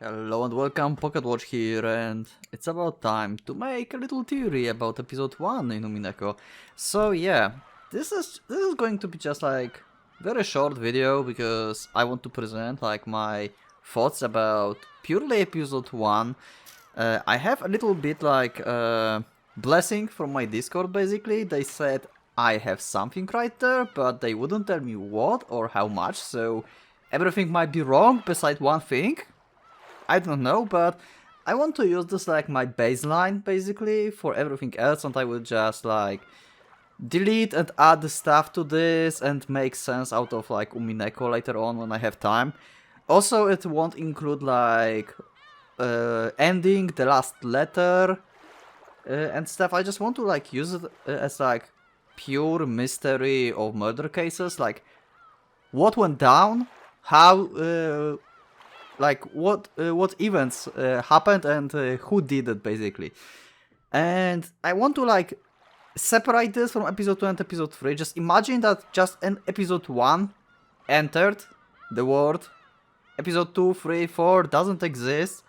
Hello and welcome, PocketWatch here, and it's about time to make a little theory about episode 1 in Umineko. So yeah, this is going to be just like very short video because I want to present like my thoughts about purely episode 1. I have a little bit like blessing from my Discord basically. They said I have something right there, but they wouldn't tell me what or how much, so everything might be wrong beside one thing. I don't know, but I want to use this like my baseline basically for everything else, and I will just like delete and add stuff to this and make sense out of like Umineko later on when I have time. Also, it won't include like ending, the last letter and stuff. I just want to like use it as like pure mystery of murder cases, like what went down, how like what events happened and who did it basically. And I want to like separate this from episode 2 and episode 3. Just imagine that just in episode 1 entered the world, episode 2, 3, 4 doesn't exist,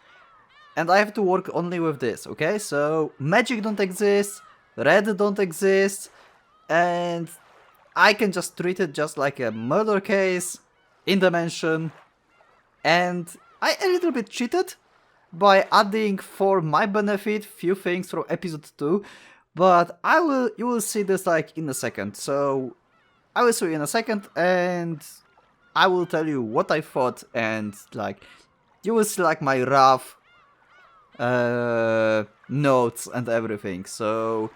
and I have to work only with this, okay? So magic don't exist, red don't exist, and I can just treat it just like a murder case in dimension. And I a little bit cheated by adding for my benefit few things from episode 2, but you will see this like in a second. So I will show you in a second, and I will tell you what I thought, and like you will see like my rough notes and everything. So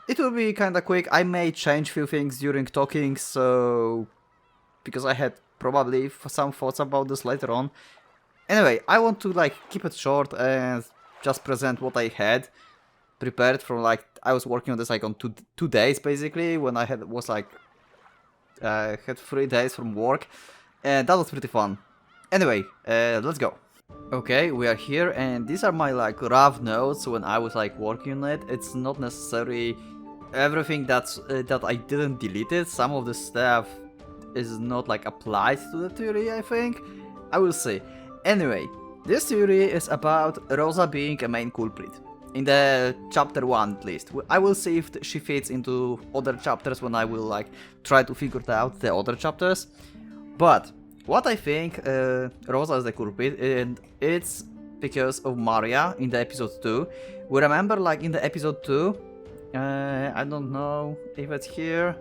it will be kinda quick. I may change few things during talking, so because I had probably some thoughts about this later on. Anyway, I want to like keep it short and just present what I had prepared from like I was working on this like on two days basically when I had 3 days from work, and that was pretty fun. Anyway, let's go. Okay, we are here, and these are my like rough notes when I was like working on it. It's not necessarily everything that I didn't delete it. Some of the stuff is not like applied to the theory, I think. I will see. Anyway, this theory is about Rosa being a main culprit. In the chapter 1 at least. I will see if she fits into other chapters when I will like try to figure out the other chapters. But what I think Rosa is the culprit, and it's because of Maria in the episode 2. We remember like in the episode 2, I don't know if it's here.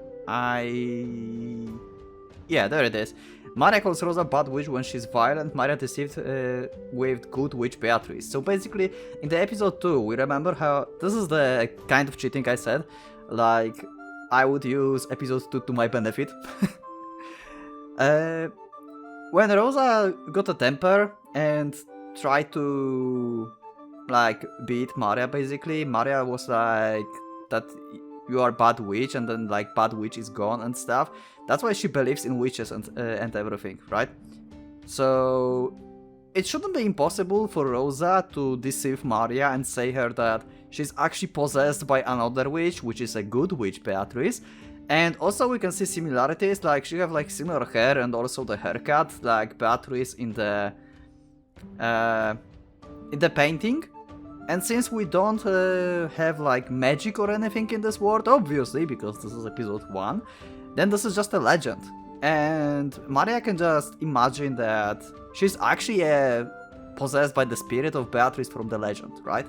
Yeah, there it is. Maria calls Rosa bad witch when she's violent. Maria deceived with good witch Beatrice. So basically, in the episode 2, we remember how this is the kind of cheating I said. Like, I would use episode 2 to my benefit. When Rosa got a temper and tried to like beat Maria, basically, Maria was like that you are bad witch, and then like bad witch is gone and stuff. That's why she believes in witches and everything, right? So it shouldn't be impossible for Rosa to deceive Maria and say her that she's actually possessed by another witch, which is a good witch, Beatrice. And also we can see similarities, like she have like similar hair and also the haircut, like Beatrice in the painting. And since we don't have like magic or anything in this world, obviously, because this is episode 1, then this is just a legend. And Maria can just imagine that she's actually possessed by the spirit of Beatrice from the legend, right?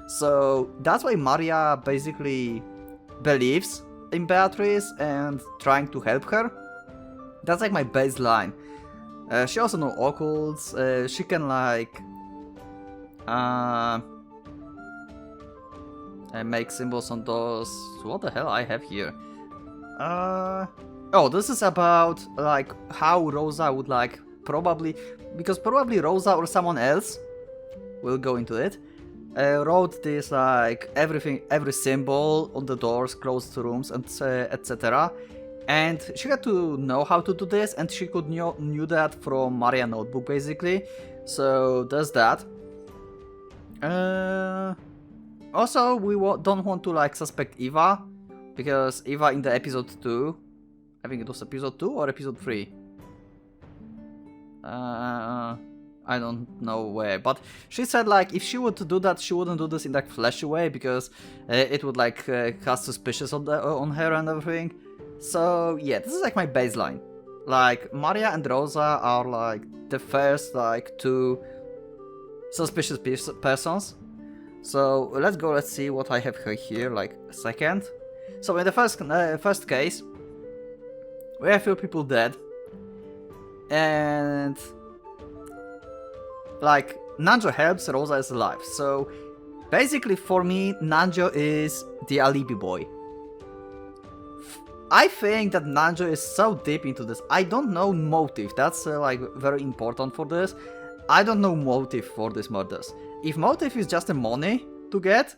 So that's why Maria basically believes in Beatrice and trying to help her. That's like my baseline. She also knows occults. She can like make symbols on those. What the hell I have here? Oh, this is about like how Rosa would like probably Rosa or someone else will go into it. Wrote this like every symbol on the doors, closed rooms, and etc. And she had to know how to do this, and she could knew that from Maria notebook basically. So there's that. Also, we don't want to like suspect Eva, because Eva in the episode 2, I think it was episode 2 or episode 3. I I don't know where, but she said like if she would do that, she wouldn't do this in like flashy way because it would like cast suspicious on her and everything. So yeah, this is like my baseline. Like Maria and Rosa are like the first like two suspicious persons. So let's go. Let's see what I have here. Like a second. So in the first case, we have a few people dead, and like Nanjo helps, Rosa is alive. So basically for me, Nanjo is the alibi boy. I think that Nanjo is so deep into this. I don't know motive. That's like very important for this. I don't know motive for these murders. If motive is just the money to get,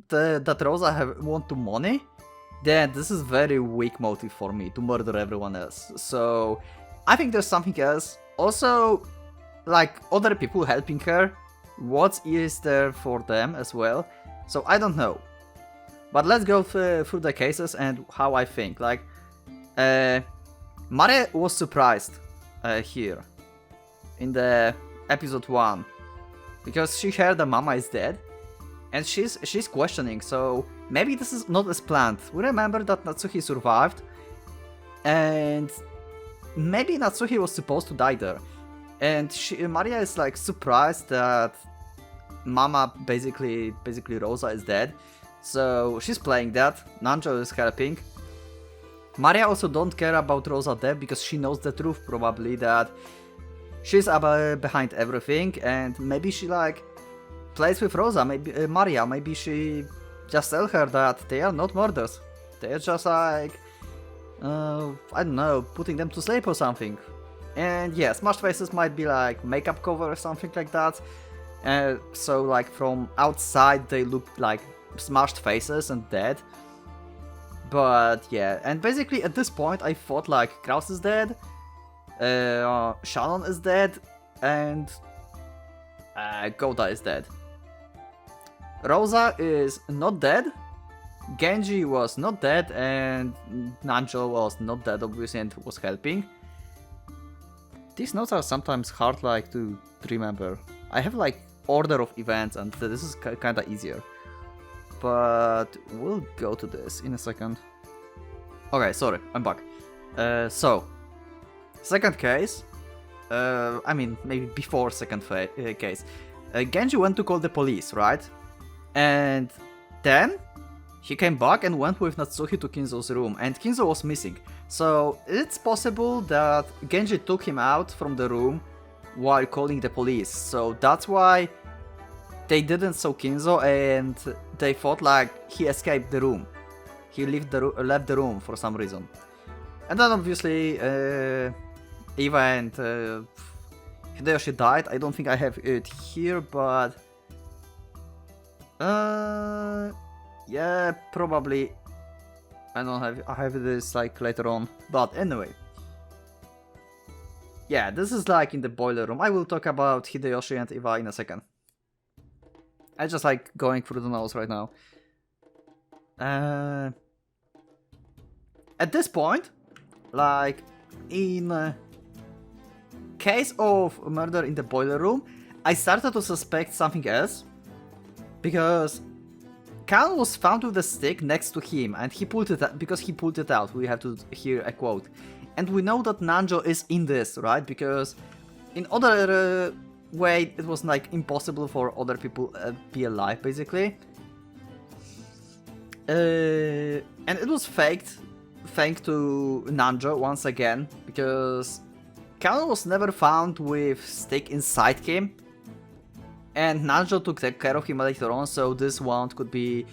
that Rosa want to money, then this is very weak motive for me to murder everyone else. So I think there's something else. Also, like other people helping her, what is there for them as well? So I don't know. But let's go through the cases and how I think. Like, Maria was surprised here in the episode 1 because she heard that Mama is dead, and she's questioning. So maybe this is not as planned. We remember that Natsuki survived, and maybe Natsuki was supposed to die there, and Maria is like surprised that Mama basically Rosa is dead. So she's playing that. Nanjo is helping. Maria also don't care about Rosa death because she knows the truth probably that she's behind everything, and maybe she like plays with Rosa. Maybe Maria. Maybe she just tell her that they are not murders. They are just like I don't know, putting them to sleep or something. And yeah, smashed faces might be like makeup cover or something like that. So like from outside they look like smashed faces and dead. But yeah, and basically at this point I thought like Kraus is dead, Shannon is dead, and Goda is dead. Rosa is not dead, Genji was not dead, and Nanjo was not dead obviously and was helping. These notes are sometimes hard like to remember. I have like order of events and this is kinda easier. But we'll go to this in a second. Okay, sorry, I'm back. So, second case. I mean, maybe before second case. Genji went to call the police, right? And then he came back and went with Natsuki to Kinzo's room, and Kinzo was missing. So it's possible that Genji took him out from the room while calling the police. So that's why they didn't saw Kinzo, and they thought like he escaped the room. He left the room for some reason. And then obviously Eva and Hideyoshi died. I don't think I have it here, but yeah, probably I have this like later on. But anyway, yeah, this is like in the boiler room. I will talk about Hideyoshi and Eva in a second. I just like going through the notes right now. At this point, like in case of murder in the boiler room, I started to suspect something else, because Kan was found with a stick next to him, and he pulled it out because he pulled it out. We have to hear a quote, and we know that Nanjo is in this, right? Because in other way it was like impossible for other people be alive basically, and it was faked thanks to Nanjo once again, because Kan was never found with stick inside him, and Nanjo took care of him later on. So this wound could be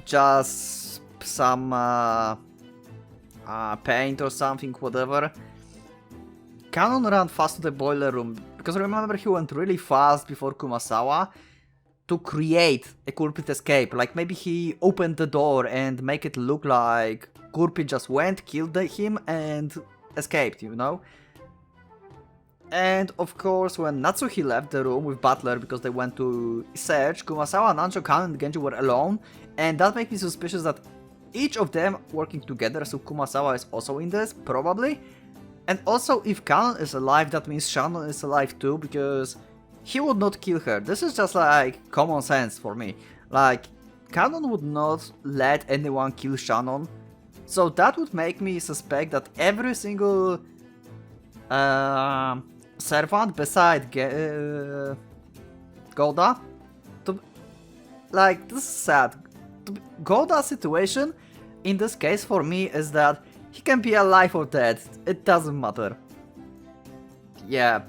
just some paint or something, whatever. Kanon ran fast to the boiler room, because remember he went really fast before Kumasawa to create a culprit escape. Like maybe he opened the door and make it look like Gurpit just went, killed him and escaped, you know? And of course when Natsuki left the room with Butler because they went to search, Kumasawa, Nanjo, Kan and Genji were alone, and that makes me suspicious that each of them working together, so Kumasawa is also in this, probably. And also, if Canon is alive, that means Shannon is alive too, because he would not kill her. This is just like common sense for me. Like, Canon would not let anyone kill Shannon. So that would make me suspect that every single servant beside Golda, like, this is sad. Golda's situation in this case for me is that he can be alive or dead, it doesn't matter. Yeah.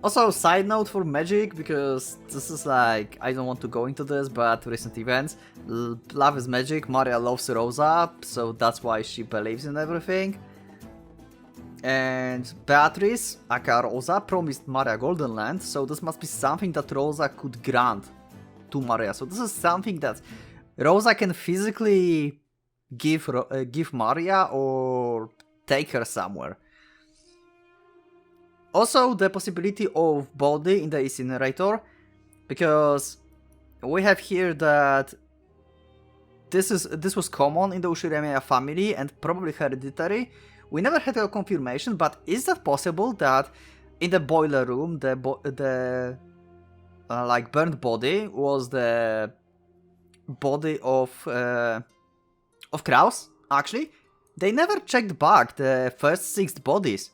Also, side note for Magic, because this is like, I don't want to go into this, but recent events. Love is magic, Maria loves Rosa, so that's why she believes in everything. And Beatrice, aka Rosa, promised Maria Golden Land, so this must be something that Rosa could grant to Maria. So this is something that Rosa can physically give Maria or take her somewhere. Also, the possibility of body in the incinerator, because we have here that this was common in the Ushiremiya family and probably hereditary. We never had a confirmation, but is that possible that in the boiler room the like burnt body was the body of Kraus? Actually, they never checked back the first 6 bodies.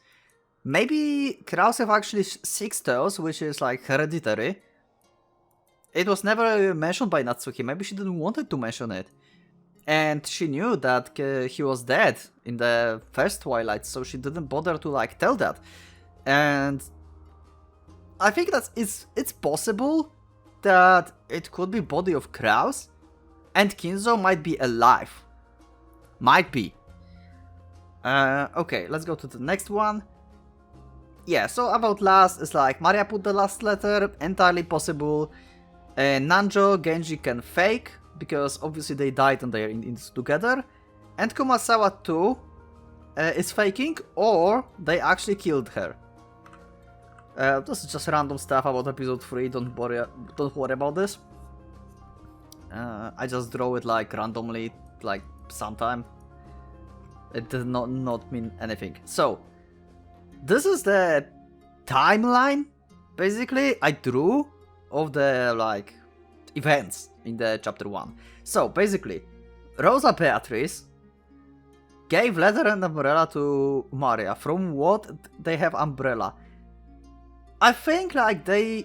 Maybe Kraus have actually 6 toes, which is like hereditary. It was never mentioned by Natsuki, maybe she didn't want to mention it. And she knew that he was dead in the first Twilight, so she didn't bother to like tell that. And I think that it's possible that it could be body of Kraus, and Kinzo might be alive. Might be. Okay, let's go to the next one. Yeah, so about last, it's like Maria put the last letter, entirely possible. Nanjo, Genji can fake, because obviously they died and they're in this together. And Kumasawa too is faking, or they actually killed her. This is just random stuff about episode 3, don't worry about this. I just draw it like randomly, like sometime. It does not mean anything. So, this is the timeline, basically, I drew of the, like, events in the chapter 1. So, basically, Rosa Beatrice gave letter and umbrella to Maria. From what they have umbrella? I think, like, they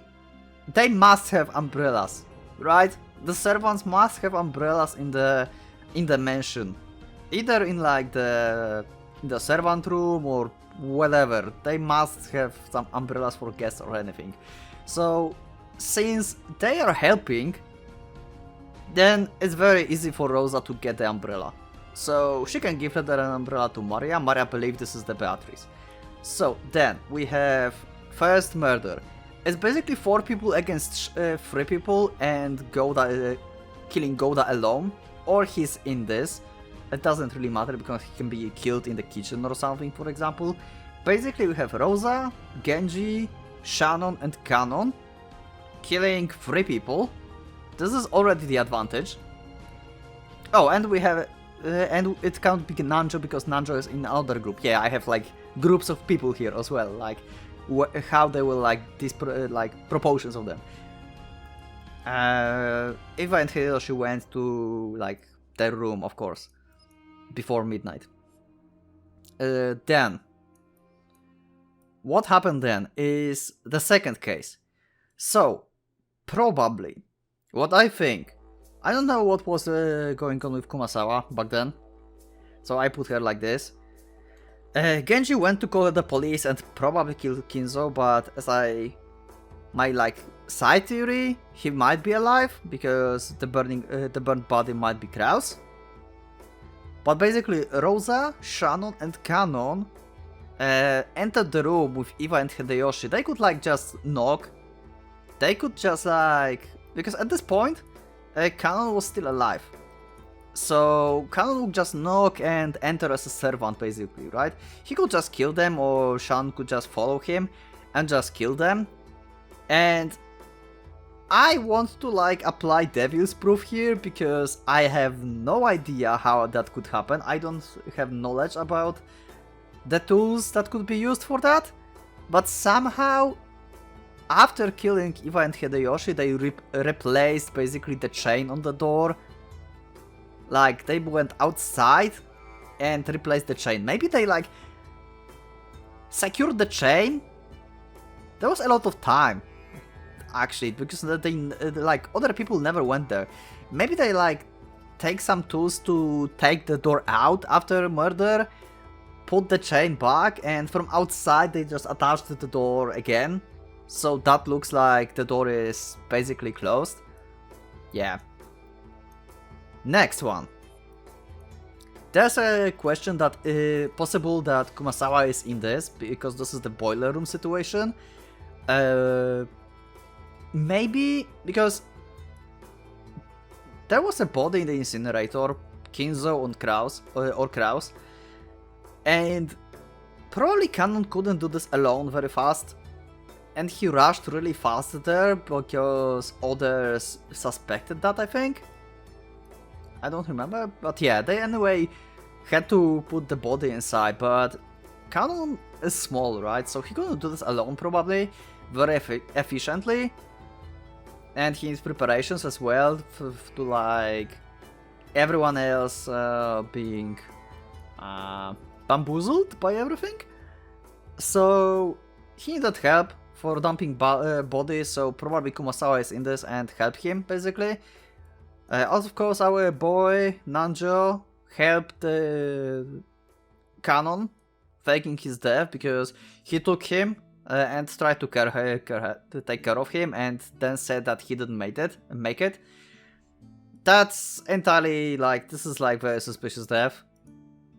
must have umbrellas, right? The servants must have umbrellas in the mansion. Either in, like, the servant room or whatever, they must have some umbrellas for guests or anything. So, since they are helping, then it's very easy for Rosa to get the umbrella. So, she can give her an umbrella to Maria. Maria believes this is the Beatrice. So, then we have first murder. It's basically 4 people against 3 people, and Golda killing Golda alone, or he's in this. It doesn't really matter because he can be killed in the kitchen or something, for example. Basically, we have Rosa, Genji, Shannon, and Canon killing 3 people. This is already the advantage. Oh, and we have, and it can't be Nanjo because Nanjo is in another group. Yeah, I have like groups of people here as well, like how they will like these like proportions of them. Eva and Hiroshi went to like their room, of course, before midnight. Then, what happened then is the second case. So, probably, what I think, I don't know what was going on with Kumasawa back then, so I put her like this. Genji went to call the police and probably killed Kinzo, but as my like side theory, he might be alive because the burnt body might be Kraus. But basically, Rosa, Shannon, and Canon entered the room with Eva and Hideyoshi. They could like just knock. They could just like, because at this point, Canon was still alive. So Canon would just knock and enter as a servant, basically, right? He could just kill them, or Shan could just follow him and just kill them. And I want to like apply devil's proof here because I have no idea how that could happen. I don't have knowledge about the tools that could be used for that, but somehow after killing Eva and Hideyoshi they replaced basically the chain on the door. Like they went outside and replaced the chain. Maybe they like secured the chain. There was a lot of time actually because they like other people never went there. Maybe they like take some tools to take the door out after murder, put the chain back, and from outside they just attached the door again. So that looks like the door is basically closed. Yeah. Next one. There's a question that possible that Kumasawa is in this because this is the boiler room situation. Maybe because there was a body in the incinerator, Kinzo or Kraus, and probably Canon couldn't do this alone very fast, and he rushed really fast there because others suspected that, I think. I don't remember, but yeah, they anyway had to put the body inside, but Canon is small, right? So he couldn't do this alone probably, very efficiently. And he needs preparations as well to like everyone else being bamboozled by everything. So he needed help for dumping bodies, so probably Kumasawa is in this and help him basically. Of course, our boy Nanjo helped Canon faking his death because he took him and tried to take care of him, and then said that he didn't make it. That's entirely like, this is like very suspicious death.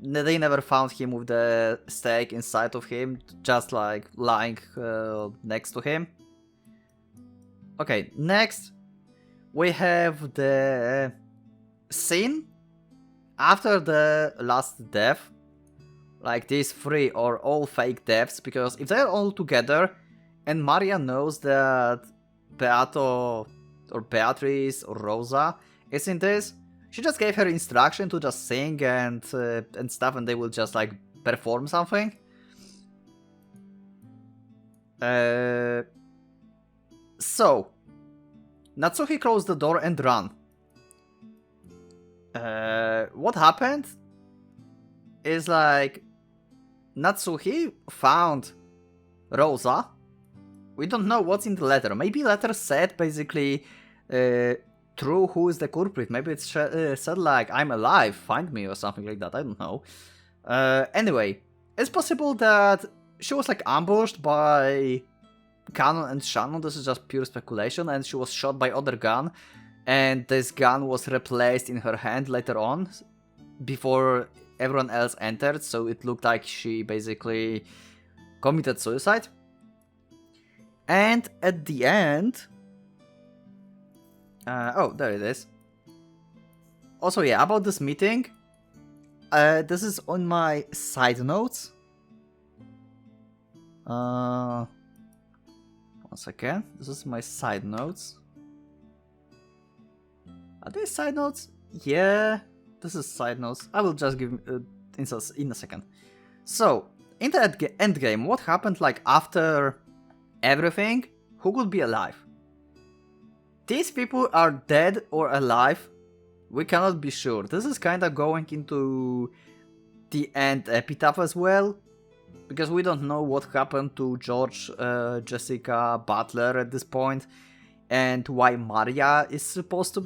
They never found him with the stake inside of him, just like lying next to him. Okay, next we have the scene after the last death. Like these three are all fake deaths, because if they're all together and Maria knows that Beato or Beatrice or Rosa is in this, she just gave her instruction to just sing and stuff, and they will just like perform something. So Natsuki closed the door and ran. What happened is like Natsuki found Rosa. We don't know what's in the letter. Maybe letter said basically true who is the culprit. Maybe it said like I'm alive, find me or something like that. I don't know. Anyway, it's possible that she was like ambushed by Canon and Shannon. This is just pure speculation, and she was shot by other gun, and this gun was replaced in her hand later on before everyone else entered, so it looked like she basically committed suicide. And at the end, oh, there it is. Also, yeah, about this meeting, this is on my side notes. One second, this is my side notes. Are they side notes? Yeah, this is side notes. I will just give in a second. So, in the end game, what happened like after everything? Who could be alive? These people are dead or alive. We cannot be sure. This is kinda going into the end epitaph as well, because we don't know what happened to George, Jessica, Butler at this point, and why Maria is supposed to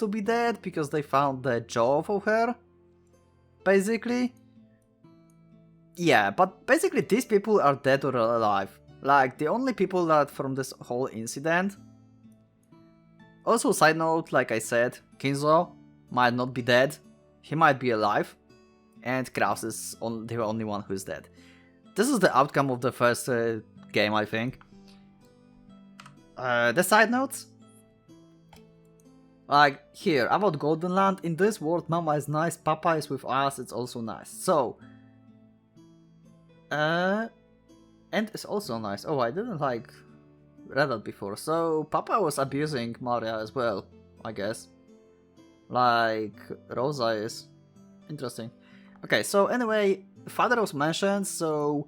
be dead, because they found the jaw of her, basically. Yeah, but basically these people are dead or alive. Like the only people that from this whole incident. Also, side note, like I said, Kinzo might not be dead. He might be alive. And Kraus is the only one who's dead. This is the outcome of the first game, I think. The side notes? Like, here, about Golden Land. In this world, Mama is nice, Papa is with us, it's also nice. So... and it's also nice. Oh, I didn't like... read that before. So Papa was abusing Maria as well, I guess. Like Rosa is. Interesting. Okay, so anyway, father was mentioned, so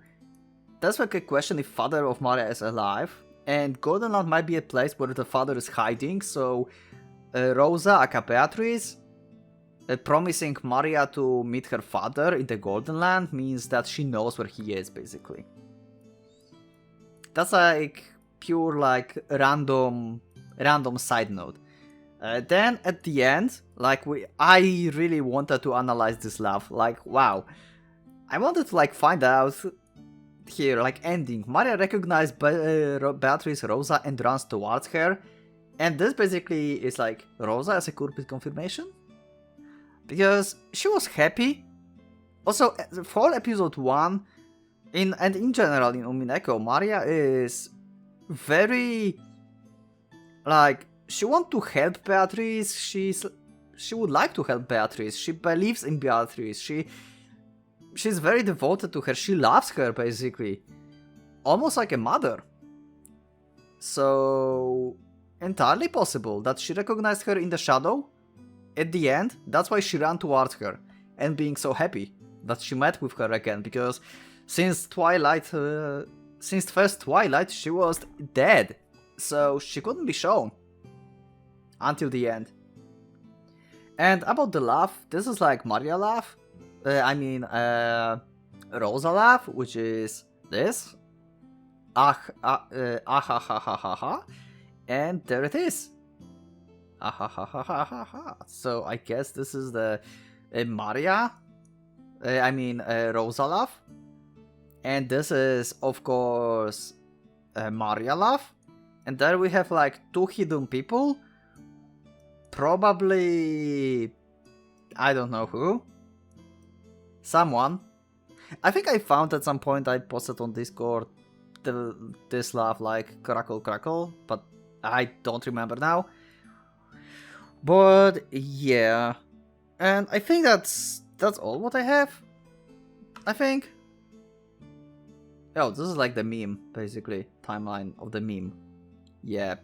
that's like a question if father of Maria is alive. And Goldenland might be a place where the father is hiding, so Rosa, aka Beatrice, promising Maria to meet her father in the Goldenland means that she knows where he is, basically. That's like pure like random side note. Then at the end, like I really wanted to analyze this laugh. Like wow, I wanted to like find out here like ending. Maria recognized Beatrice Rosa and runs towards her, and this basically is like Rosa as a culprit confirmation because she was happy. Also, for episode 1, and in general in Umineko, Maria is very like she wants to help Beatrice. She would like to help Beatrice. She believes in Beatrice. She's very devoted to her. She loves her basically, almost like a mother. So entirely possible that she recognized her in the shadow. At the end, that's why she ran towards her and being so happy that she met with her again, because since first Twilight, she was dead, so she couldn't be shown until the end. And about the laugh, this is like Maria laugh. Rosa laugh, which is this. Ah ha ha ha ha ha. And there it is. Ah ha ha ha ha ha ha. So I guess this is the Maria. Rosa laugh. And this is, of course, Maria laugh. And there we have like 2 hidden people. Probably, I don't know who. Someone. I think I found at some point I posted on Discord this laugh like crackle crackle, but I don't remember now. But yeah, and I think that's all what I have. I think. Oh, this is like the meme, basically timeline of the meme. Yeah.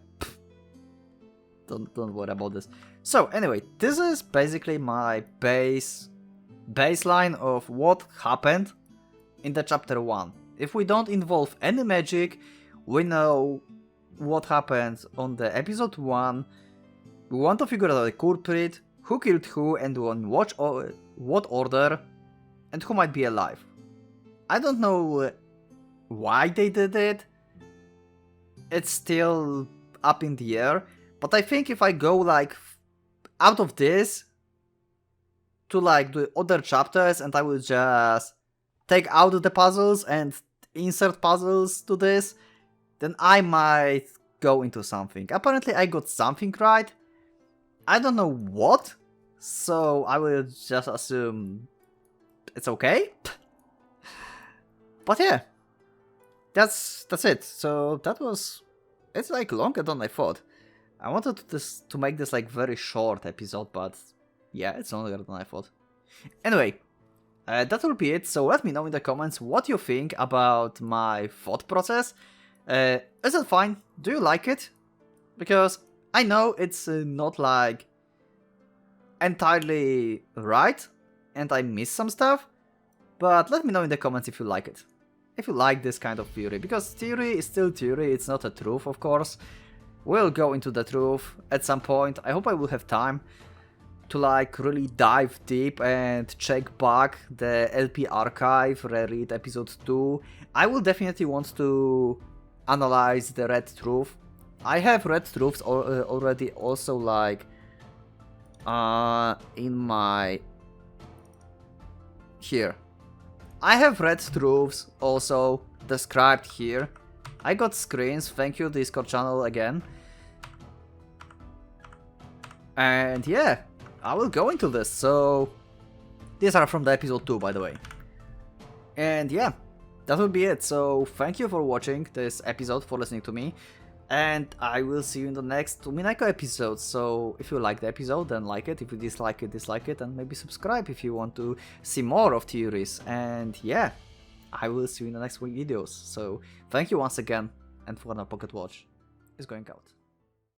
Don't worry about this. So anyway, this is basically my baseline of what happened in the chapter 1. If we don't involve any magic, we know what happened on the episode 1. We want to figure out the culprit, who killed who, and on what order, and who might be alive. I don't know why they did it. It's still up in the air. But I think if I go like out of this to like the other chapters and I will just take out the puzzles and insert puzzles to this, then I might go into something. Apparently I got something right. I don't know what, so I will just assume it's okay. But yeah, that's it. So it's like longer than I thought. I wanted to make this like very short episode, but yeah, it's longer than I thought. Anyway, that will be it. So let me know in the comments what you think about my thought process. Is it fine? Do you like it? Because I know it's not like entirely right, and I missed some stuff. But let me know in the comments if you like it. If you like this kind of theory, because theory is still theory. It's not a truth, of course. We'll go into the truth at some point. I hope I will have time to like really dive deep and check back the LP archive, reread episode 2. I will definitely want to analyze the red truth. I have red truths already also like in my here. I have red truths also described here. I got screens, thank you Discord channel again. And yeah, I will go into this, so these are from the episode 2 by the way. And yeah, that will be it, so thank you for watching this episode, for listening to me. And I will see you in the next Umineko episode, so if you like the episode then like it, if you dislike it, and maybe subscribe if you want to see more of theories. And yeah, I will see you in the next videos. So thank you once again, and for the Pocket Watch. is going out.